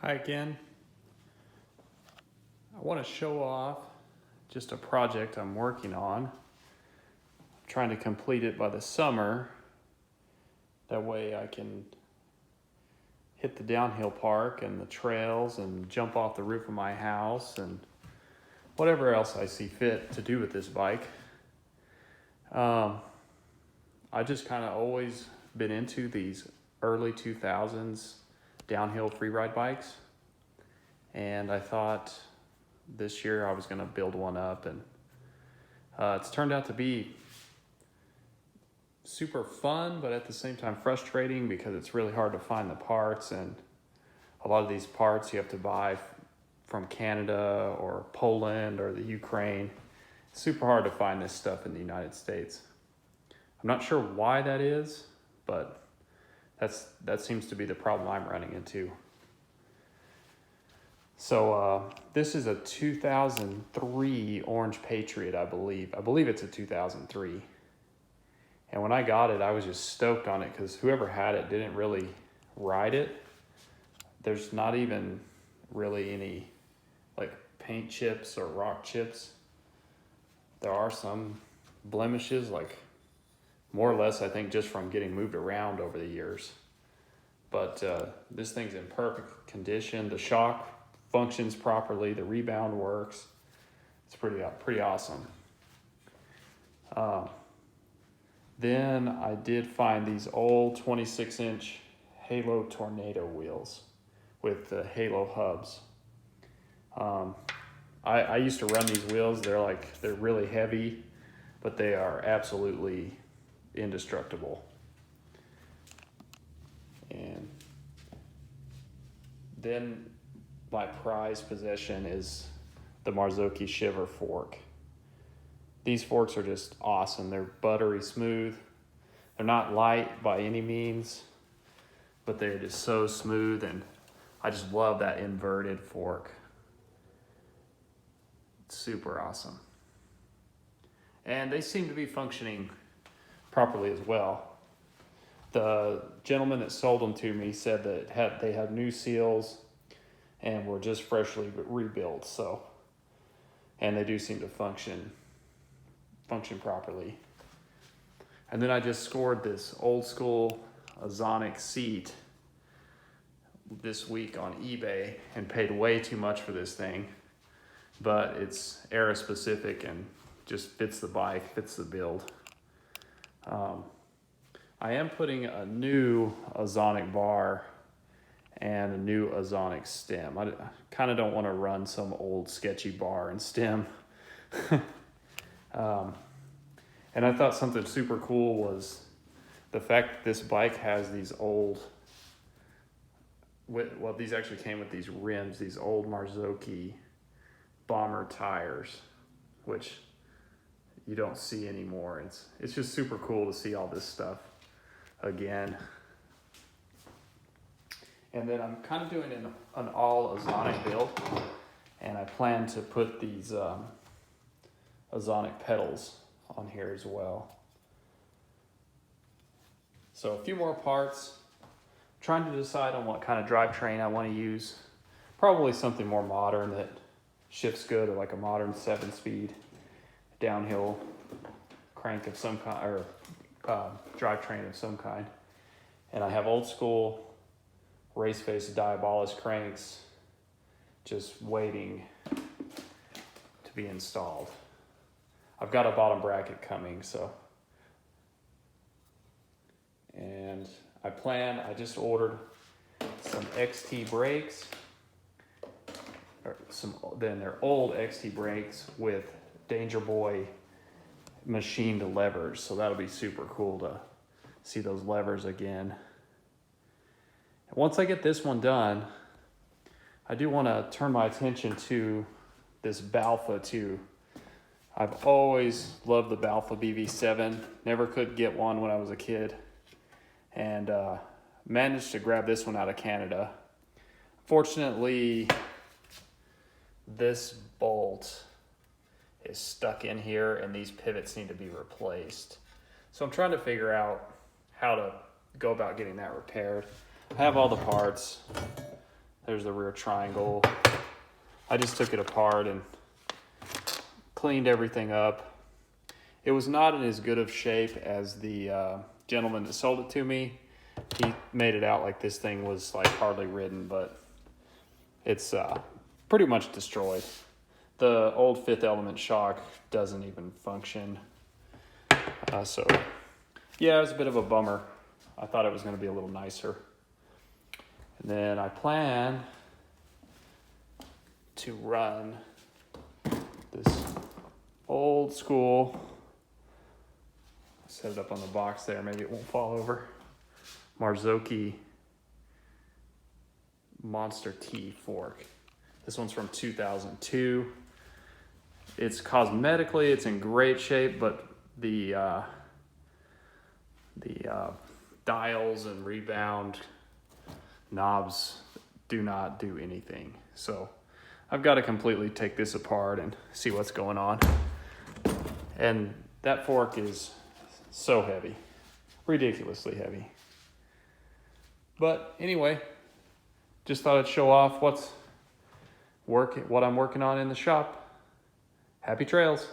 Hi again. I want to show off just a project I'm working on. I'm trying to complete it by the summer. That way I can hit the downhill park and the trails and jump off the roof of my house and whatever else I see fit to do with this bike. I just kind of always been into these early 2000s downhill freeride bikes. And I thought this year I was going to build one up, and it's turned out to be super fun, but at the same time frustrating because it's really hard to find the parts, and a lot of these parts you have to buy from Canada or Poland or the Ukraine. It's super hard to find this stuff in the United States. I'm not sure why that is, but that seems to be the problem I'm running into. So this is a 2003 orange Patriot, I believe. I believe it's a 2003. And when I got it, I was just stoked on it because whoever had it didn't really ride it. There's not even really any like paint chips or rock chips. There are some blemishes, like more or less, I think, just from getting moved around over the years. But this thing's in perfect condition. The shock functions properly. The rebound works. It's pretty awesome. Then I did find these old 26-inch Halo Tornado wheels with the Halo hubs. I used to run these wheels. They're really heavy, but they are absolutely indestructible. And then my prized possession is the Marzocchi Shiver fork. These forks are just awesome. They're buttery smooth. They're not light by any means, but they're just so smooth, and I just love that inverted fork. It's super awesome. And they seem to be functioning properly as well. The gentleman that sold them to me said that they had new seals and were just freshly rebuilt. So, and they do seem to function properly. And then I just scored this old school Ozonic seat this week on eBay and paid way too much for this thing, but it's era specific and just fits the bike, fits the build. I am putting a new Ozonic bar and a new Ozonic stem. I kind of don't want to run some old sketchy bar and stem. And I thought something super cool was the fact that this bike has these these actually came with these rims, these old Marzocchi bomber tires, which you don't see anymore. It's just super cool to see all this stuff again. And then I'm kind of doing an all Ozonic build, and I plan to put these Ozonic pedals on here as well. So a few more parts. Trying to decide on what kind of drivetrain I want to use. Probably something more modern that shifts good, or like a modern 7-speed downhill crank of some kind, or drivetrain of some kind. And I have old school race face Diabolus cranks just waiting to be installed. I've got a bottom bracket coming, so. And I just ordered some XT brakes, then they're old XT brakes with Danger Boy machined levers, so that'll be super cool to see those levers again. And once I get this one done, I do want to turn my attention to this Balfa too. I've always loved the Balfa BV7. Never could get one when I was a kid, and managed to grab this one out of Canada. Fortunately, this bolt is stuck in here, and these pivots need to be replaced. So I'm trying to figure out how to go about getting that repaired. I have all the parts. There's the rear triangle. I just took it apart and cleaned everything up. It was not in as good of shape as the gentleman that sold it to me. He made it out like this thing was like hardly ridden, but it's pretty much destroyed. The old Fifth Element shock doesn't even function. So yeah, it was a bit of a bummer. I thought it was going to be a little nicer. And then I plan to run this old school, set it up on the box there, maybe it won't fall over, Marzocchi Monster T fork. This one's from 2002. It's cosmetically, it's in great shape, but the dials and rebound knobs do not do anything. So I've got to completely take this apart and see what's going on. And that fork is so heavy, ridiculously heavy. But anyway, just thought I'd show off what I'm working on in the shop. Happy trails.